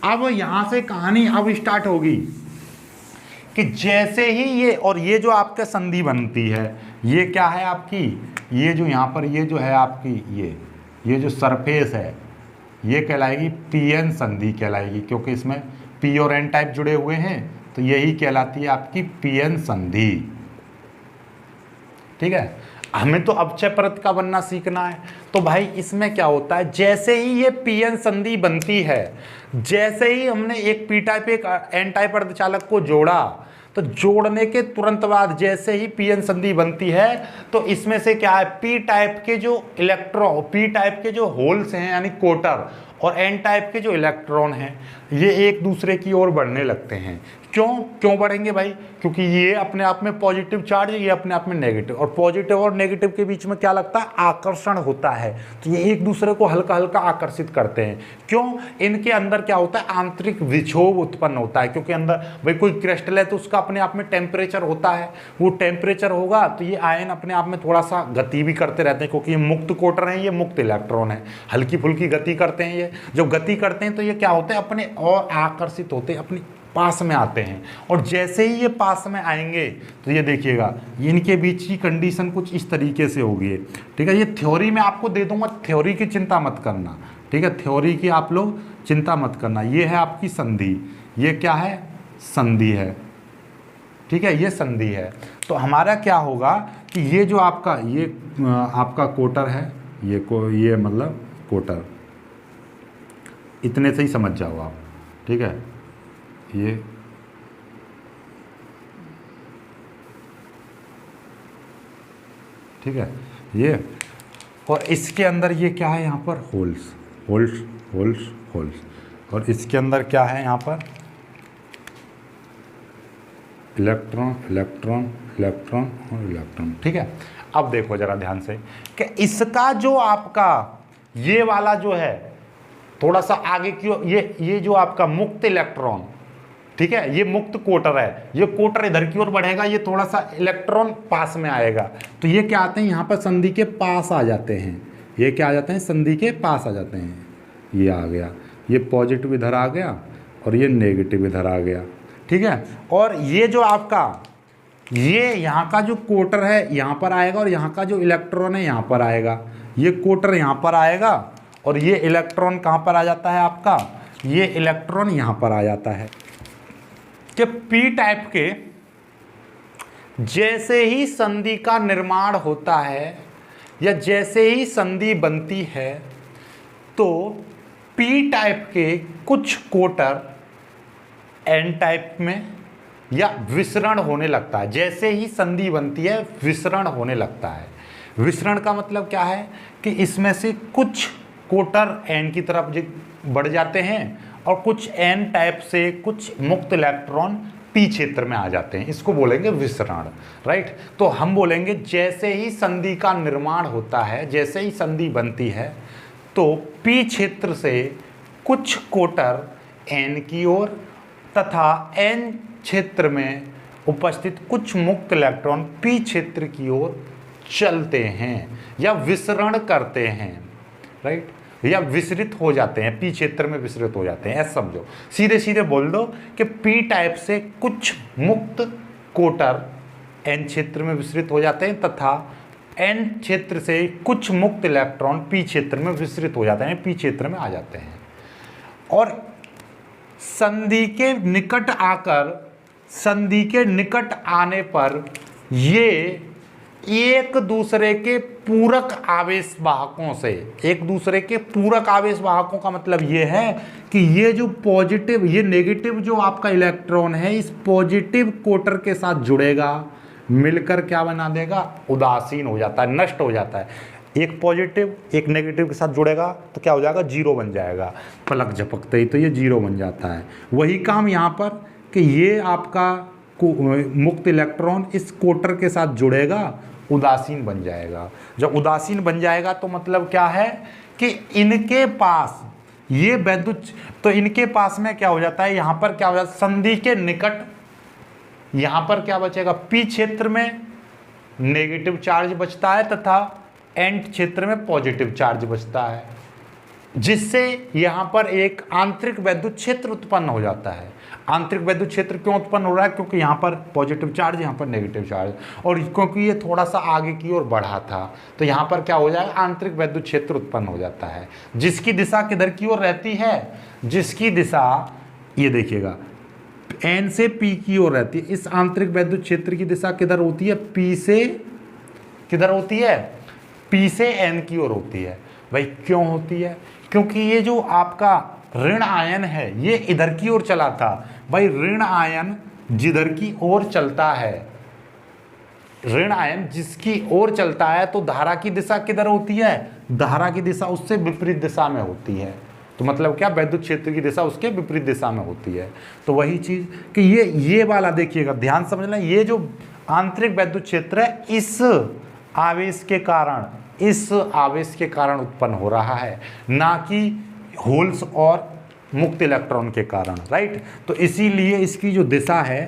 अब यहाँ से कहानी अब स्टार्ट होगी कि जैसे ही ये और ये जो आपका संधि बनती है, ये क्या है आपकी, ये जो यहाँ पर ये जो है आपकी ये जो सरफेस है ये कहलाएगी पीएन संधि कहलाएगी, क्योंकि इसमें पी और एन टाइप जुड़े हुए हैं, तो यही कहलाती है आपकी पीएन संधि, ठीक है। हमें तो अपचय परत का बनना सीखना है। तो भाई इसमें क्या होता है, जैसे ही ये पीएन संधि बनती है, जैसे ही हमने एक पी टाइप एक एन टाइप अर्धचालक को जोड़ा, तो जोड़ने के तुरंत बाद जैसे ही पीएन संधि बनती है, तो इसमें से क्या है, पी टाइप के जो इलेक्ट्रॉन, पी टाइप के जो होल्स हैं यानी कोटर, और एन टाइप के जो इलेक्ट्रॉन हैं ये एक दूसरे की ओर बढ़ने लगते हैं। क्यों बढ़ेंगे भाई? क्योंकि ये अपने आप में पॉजिटिव चार्ज, ये अपने आप में नेगेटिव, और पॉजिटिव और नेगेटिव के बीच में क्या लगता है, आकर्षण होता है। तो ये एक दूसरे को हल्का हल्का आकर्षित करते हैं। क्यों? इनके अंदर क्या होता है, आंतरिक विक्षोभ उत्पन्न होता है, क्योंकि अंदर भाई कोई क्रिस्टल है तो उसका अपने आप में टेम्परेचर होता है, वो टेम्परेचर होगा तो ये आयन अपने आप में थोड़ा सा गति भी करते रहते हैं, क्योंकि ये मुक्त कोटर हैं, ये मुक्त इलेक्ट्रॉन है, हल्की फुल्की गति करते हैं। ये जब गति करते हैं तो ये क्या होते हैं, अपने और आकर्षित होते हैं, अपनी पास में आते हैं। और जैसे ही ये पास में आएंगे तो ये देखिएगा इनके बीच की कंडीशन कुछ इस तरीके से होगी, ठीक है। ये थ्योरी में आपको दे दूंगा, थ्योरी की चिंता मत करना, ठीक है। थ्योरी की आप लोग चिंता मत करना। ये है आपकी संधि, ये क्या है, संधि है, ठीक है, ये संधि है। तो हमारा क्या होगा कि ये जो आपका ये आपका कोटर है, ये मतलब कोटर, इतने से ही समझ जाओ आप, ठीक है। ये ठीक है, ये और इसके अंदर ये क्या है, यहाँ पर होल्स होल्स होल्स होल्स, और इसके अंदर क्या है, यहाँ पर इलेक्ट्रॉन इलेक्ट्रॉन इलेक्ट्रॉन और इलेक्ट्रॉन, ठीक है। अब देखो जरा ध्यान से कि इसका जो आपका ये वाला जो है थोड़ा सा आगे की ओर, ये जो आपका मुक्त इलेक्ट्रॉन, ठीक है, ये मुक्त कोटर है, ये कोटर इधर की ओर बढ़ेगा, ये थोड़ा सा इलेक्ट्रॉन पास में आएगा, तो ये क्या आते हैं, यहाँ पर संधि के पास आ जाते हैं। ये क्या आ जाते हैं, संधि के पास आ जाते हैं। ये आ गया, ये पॉजिटिव इधर आ गया और ये नेगेटिव इधर आ गया, ठीक है। और ये जो आपका ये यहाँ का जो कोटर है यहाँ पर आएगा, और यहाँ का जो इलेक्ट्रॉन है यहाँ पर आएगा। ये कोटर यहाँ पर आएगा और ये इलेक्ट्रॉन कहाँ पर आ जाता है आपका, ये इलेक्ट्रॉन यहाँ पर आ जाता है। कि पी टाइप के जैसे ही संधि का निर्माण होता है या जैसे ही संधि बनती है, तो पी टाइप के कुछ कोटर एन टाइप में या विसरण होने लगता है। जैसे ही संधि बनती है विसरण होने लगता है। विसरण का मतलब क्या है कि इसमें से कुछ कोटर एन की तरफ बढ़ जाते हैं और कुछ एन टाइप से कुछ मुक्त इलेक्ट्रॉन पी क्षेत्र में आ जाते हैं, इसको बोलेंगे विसरण, राइट। तो हम बोलेंगे जैसे ही संधि का निर्माण होता है, जैसे ही संधि बनती है तो पी क्षेत्र से कुछ कोटर एन की ओर तथा एन क्षेत्र में उपस्थित कुछ मुक्त इलेक्ट्रॉन पी क्षेत्र की ओर चलते हैं या विसरण करते हैं, राइट, या विसरित हो जाते हैं, पी क्षेत्र में विसरित हो जाते हैं। ऐसा समझो, सीधे सीधे बोल दो कि पी टाइप से कुछ मुक्त कोटर एन क्षेत्र में विसरित हो जाते हैं तथा एन क्षेत्र से कुछ मुक्त इलेक्ट्रॉन पी क्षेत्र में विसरित हो जाते हैं, पी क्षेत्र में आ जाते हैं। और संधि के निकट आकर, संधि के निकट आने पर ये एक दूसरे के पूरक आवेश वाहकों से, एक दूसरे के पूरक आवेश वाहकों का मतलब ये है कि ये जो पॉजिटिव, ये नेगेटिव जो आपका इलेक्ट्रॉन है इस पॉजिटिव कोटर के साथ जुड़ेगा, मिलकर क्या बना देगा, उदासीन हो जाता है, नष्ट हो जाता है। एक पॉजिटिव एक नेगेटिव के साथ जुड़ेगा तो क्या हो जाएगा, जीरो बन जाएगा, पलक झपकते ही तो ये जीरो बन जाता है। वही काम यहाँ पर कि ये आपका मुक्त इलेक्ट्रॉन इस कोटर के साथ जुड़ेगा, उदासीन बन जाएगा। जब उदासीन बन जाएगा तो मतलब क्या है कि इनके पास ये वैद्युत, तो इनके पास में क्या हो जाता है, यहाँ पर क्या हो जाता है, संधि के निकट यहाँ पर क्या बचेगा, पी क्षेत्र में नेगेटिव चार्ज बचता है तथा एन क्षेत्र में पॉजिटिव चार्ज बचता है, जिससे यहाँ पर एक आंतरिक वैद्युत क्षेत्र उत्पन्न हो जाता है। आंतरिक वैद्युत क्षेत्र क्यों उत्पन्न हो रहा है, क्योंकि यहाँ पर पॉजिटिव चार्ज, यहाँ पर नेगेटिव चार्ज, और क्योंकि ये थोड़ा सा आगे की ओर बढ़ा था तो यहाँ पर क्या हो जाएगा, आंतरिक वैद्युत क्षेत्र उत्पन्न हो जाता है, जिसकी दिशा किधर की ओर रहती है, जिसकी दिशा ये देखिएगा एन से पी की ओर रहती है। इस आंतरिक वैद्युत क्षेत्र की दिशा किधर होती है, पी से किधर होती है, पी से एन की ओर होती है। भाई क्यों होती है, क्योंकि ये जो आपका ऋण आयन है ये इधर की ओर चला था। भाई ऋण आयन जिधर की ओर चलता है, ऋण आयन जिसकी ओर चलता है तो धारा की दिशा किधर होती है, धारा की दिशा उससे विपरीत दिशा में होती है। तो मतलब क्या, वैद्युत क्षेत्र की दिशा उसके विपरीत दिशा में होती है। तो वही चीज कि ये वाला देखिएगा, ध्यान समझना, ये जो आंतरिक वैद्युत क्षेत्र है इस आवेश के कारण, इस आवेश के कारण उत्पन्न हो रहा है, ना कि होल्स और मुक्त इलेक्ट्रॉन के कारण, राइट। तो इसीलिए इसकी जो दिशा है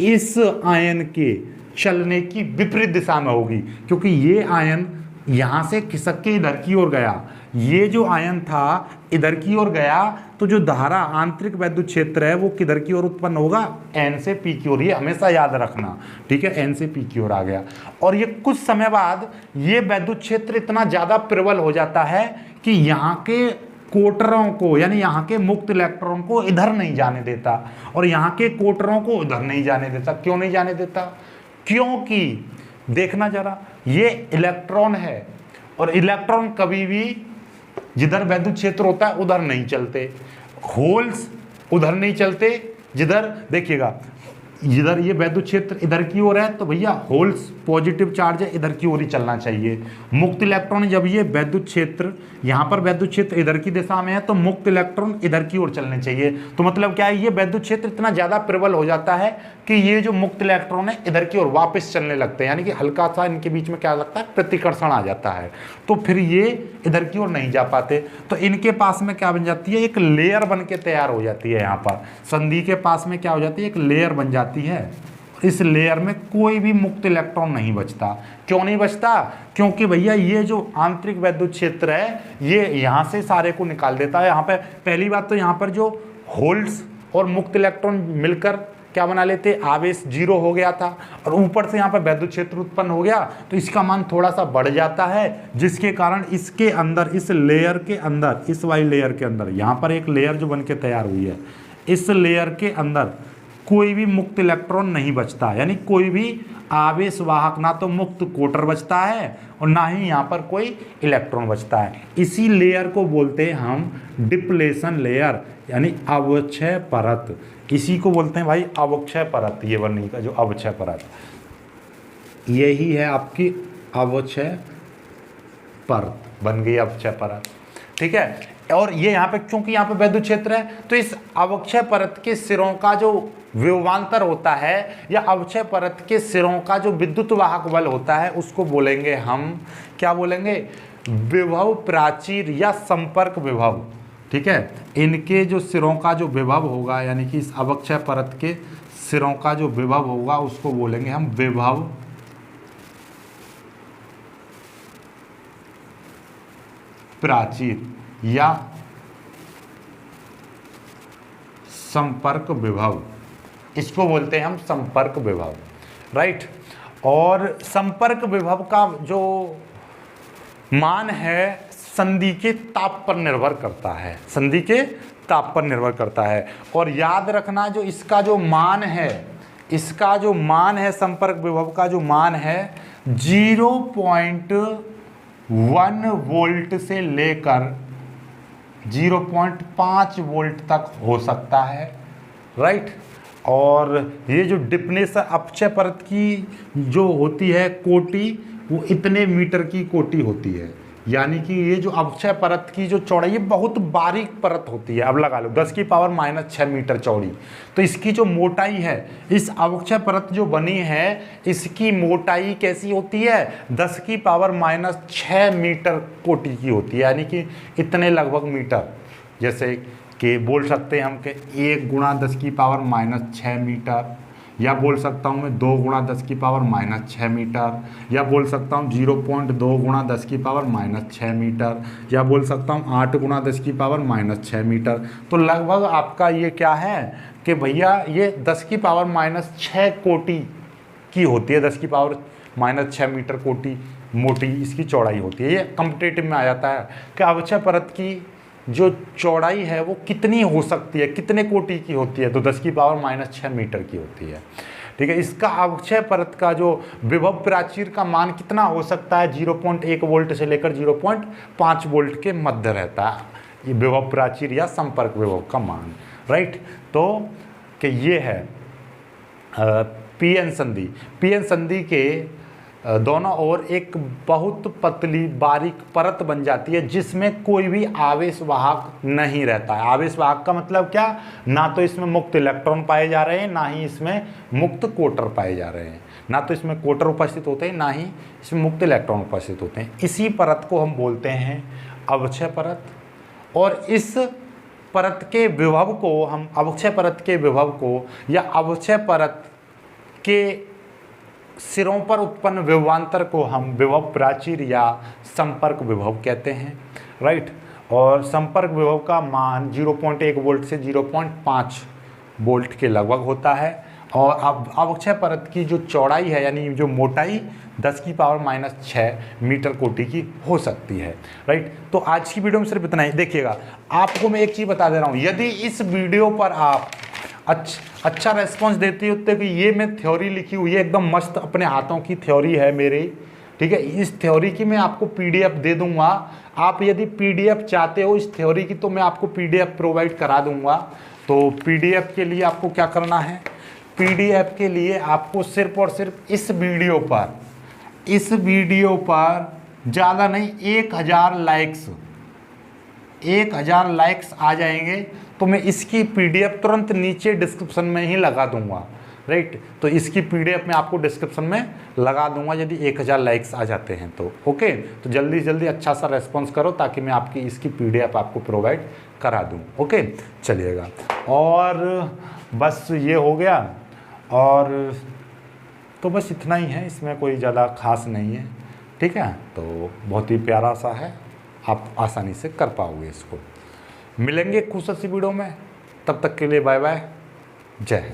इस आयन के चलने की विपरीत दिशा में होगी, क्योंकि ये आयन यहाँ से खिसक के इधर की ओर गया, ये जो आयन था इधर की ओर गया, तो जो धारा आंतरिक वैद्युत क्षेत्र है वो किधर की ओर उत्पन्न होगा, एन से पी की ओर। ये हमेशा याद रखना, ठीक है, एन से पी की ओर आ गया। और ये कुछ समय बाद ये वैद्युत क्षेत्र इतना ज़्यादा प्रबल हो जाता है कि यहाँ के कोटरों को, यानी यहाँ के मुक्त इलेक्ट्रॉन को इधर नहीं जाने देता और यहाँ के कोटरों को उधर नहीं जाने देता। क्यों नहीं जाने देता, क्योंकि देखना जरा, ये इलेक्ट्रॉन है और इलेक्ट्रॉन कभी भी जिधर वैद्युत क्षेत्र होता है उधर नहीं चलते, होल्स उधर नहीं चलते, जिधर देखिएगा इधर ये वैद्युत क्षेत्र इधर की ओर है तो भैया होल्स पॉजिटिव चार्ज है, इधर की ओर ही चलना चाहिए। मुक्त इलेक्ट्रॉन जब ये वैद्युत क्षेत्र, यहाँ पर वैद्युत क्षेत्र इधर की दिशा में है तो मुक्त इलेक्ट्रॉन इधर की ओर चलने चाहिए। तो मतलब क्या है, ये वैद्युत क्षेत्र इतना ज़्यादा प्रबल हो जाता है कि ये जो मुक्त इलेक्ट्रॉन है इधर की ओर वापस चलने लगते हैं, यानी कि हल्का सा इनके बीच में क्या लगता है, प्रतिकर्षण आ जाता है, तो फिर ये इधर की ओर नहीं जा पाते। तो इनके पास में क्या बन जाती है, एक लेयर बन के तैयार हो जाती है। यहाँ पर संधि के पास में क्या हो जाती है, एक लेयर बन जाती है। इस लेयर में कोई भी मुक्त इलेक्ट्रॉन नहीं बचता। क्यों नहीं बचता, क्योंकि भैया ये जो आंतरिक वैद्युत क्षेत्र है ये यहाँ से सारे को निकाल देता है। यहाँ पे पहली बात तो यहाँ पर जो होल्स और मुक्त इलेक्ट्रॉन मिलकर क्या बना लेते, आवेश जीरो हो गया था, और ऊपर से यहाँ पर वैद्युत क्षेत्र उत्पन्न हो गया तो इसका मान थोड़ा सा बढ़ जाता है, जिसके कारण इसके अंदर, इस लेयर के अंदर, इस वाली लेयर के अंदर, यहाँ पर एक लेयर जो बन के तैयार हुई है, इस लेयर के अंदर कोई भी मुक्त इलेक्ट्रॉन नहीं बचता, यानी कोई भी आवेश वाहक, ना तो मुक्त कोटर बचता है और ना ही यहाँ पर कोई इलेक्ट्रॉन बचता है। इसी लेयर को बोलते हैं हम डिप्लेशन लेयर, यानी अवक्षय परत। इसी को बोलते हैं भाई अवक्षय परत। ये बनी का जो अवक्षय परत, यही है आपकी अवक्षय परत, बन गई अवक्षय परत। ठीक है, और ये यहाँ पे क्योंकि यहाँ पे वैद्युत क्षेत्र है, तो इस अवक्षय परत के सिरों का जो विभवांतर होता है या अवक्षय परत के सिरों का जो विद्युत वाहक बल होता है उसको बोलेंगे हम, क्या बोलेंगे, विभव प्राचीर या संपर्क विभव। ठीक है, इनके जो सिरों का जो विभव होगा, यानी कि इस अवक्षय परत के सिरों का जो विभव होगा उसको बोलेंगे हम विभव प्राचीर या संपर्क विभव, इसको बोलते हैं हम संपर्क विभव, राइट। और संपर्क विभव का जो मान है संधि के ताप पर निर्भर करता है, संधि के ताप पर निर्भर करता है। और याद रखना जो इसका जो मान है, इसका जो मान है संपर्क विभव का जो मान है 0.1 वोल्ट से लेकर 0.5 वोल्ट तक हो सकता है, राइट। और ये जो डिप्लेशन अवक्षय परत की जो होती है कोटि, वो इतने मीटर की कोटि होती है, यानी कि ये जो अवक्षय परत की जो चौड़ाई है बहुत बारीक परत होती है। अब लगा लो 10⁻⁻6 मीटर चौड़ी। तो इसकी जो मोटाई है, इस अवक्षय परत जो बनी है इसकी मोटाई कैसी होती है, 10⁻⁻6 मीटर कोटि की होती है, यानी कि इतने लगभग मीटर। जैसे कि बोल सकते हैं हम कि 1 × 10⁻⁻6 मीटर, या बोल सकता हूँ मैं 2 × 10⁻⁻6 मीटर, या बोल सकता हूँ 0.2 × 10⁻⁻6 मीटर, या बोल सकता हूँ 8 × 10⁻⁻6 मीटर। तो लगभग आपका ये क्या है कि भैया ये 10⁻⁻6 कोटि की होती है, 10⁻⁻6 मीटर कोटि मोटी इसकी चौड़ाई होती है। ये कॉम्पिटिटिव में आ जाता है कि अवक्षय परत की जो चौड़ाई है वो कितनी हो सकती है, कितने कोटि की होती है, तो 10⁻⁻6 मीटर की होती है। ठीक है, इसका अवक्षय परत का जो विभव प्राचीर का मान कितना हो सकता है, 0.1 वोल्ट से लेकर 0.5 वोल्ट के मध्य रहता है ये विभव प्राचीर या संपर्क विभव का मान, राइट। तो कि ये है पीएन संधि। पीएन संधि के दोनों ओर एक बहुत पतली बारीक परत बन जाती है जिसमें कोई भी आवेश वाहक नहीं रहता है। आवेश वाहक का मतलब क्या, ना तो इसमें मुक्त इलेक्ट्रॉन पाए जा रहे हैं, ना ही इसमें मुक्त कोटर पाए जा रहे हैं, ना तो इसमें कोटर उपस्थित होते हैं, ना ही इसमें मुक्त इलेक्ट्रॉन उपस्थित होते हैं। इसी परत को हम बोलते हैं अवक्षय परत। और इस परत के विभव को हम, अवक्षय परत के विभव को या अवक्षय परत के सिरों पर उत्पन्न विभवांतर को हम विभव प्राचीर या संपर्क विभव कहते हैं, राइट। और संपर्क विभव का मान 0.1 वोल्ट से 0.5 वोल्ट के लगभग होता है। और अब अवक्षय परत की जो चौड़ाई है यानी जो मोटाई 10⁻⁻6 मीटर कोटि की हो सकती है, राइट। तो आज की वीडियो में सिर्फ इतना ही। देखिएगा, आपको मैं एक चीज़ बता दे रहा हूँ, यदि इस वीडियो पर आप अच्छा रेस्पॉन्स देते होते कि ये मैं थ्योरी लिखी हुई है, एकदम मस्त अपने हाथों की थ्योरी है मेरी, ठीक है, इस थ्योरी की मैं आपको पीडीएफ दे दूंगा। आप यदि पीडीएफ चाहते हो इस थ्योरी की तो मैं आपको पीडीएफ प्रोवाइड करा दूंगा। तो पीडीएफ के लिए आपको क्या करना है, पीडीएफ के लिए आपको सिर्फ और सिर्फ इस वीडियो पर ज़्यादा नहीं 1000 लाइक्स आ जाएंगे तो मैं इसकी पीडीएफ तुरंत नीचे डिस्क्रिप्शन में ही लगा दूंगा, राइट। तो इसकी पीडीएफ मैं आपको डिस्क्रिप्शन में लगा दूंगा यदि 1000 लाइक्स आ जाते हैं तो, ओके। तो जल्दी जल्दी अच्छा सा रेस्पॉन्स करो ताकि मैं आपकी इसकी पीडीएफ आपको प्रोवाइड करा दूं, ओके। चलिएगा, और बस ये हो गया, और तो बस इतना ही है, इसमें कोई ज़्यादा खास नहीं है, ठीक है। तो बहुत ही प्यारा सा है, आप आसानी से कर पाओगे इसको। मिलेंगे खुश सी वीडियो में, तब तक के लिए बाय बाय, जय हिंद।